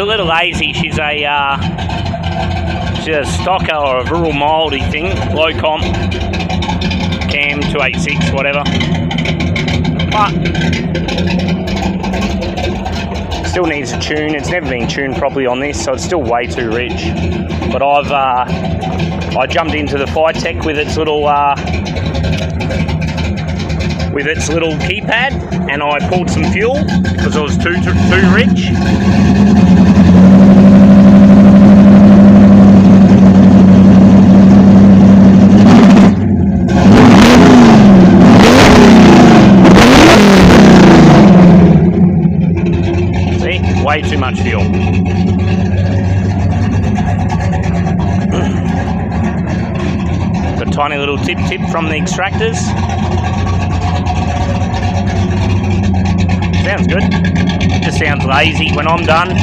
a little lazy. She's a stocker or a rural mouldy thing, low comp, cam 286, whatever. But still needs a tune. It's never been tuned properly on this, so it's still way too rich. But I jumped into the Fitech with its little keypad, and I pulled some fuel because it was too rich. See, way too much fuel. The tiny little tip from the extractors. Sounds good. Just sounds lazy when I'm done.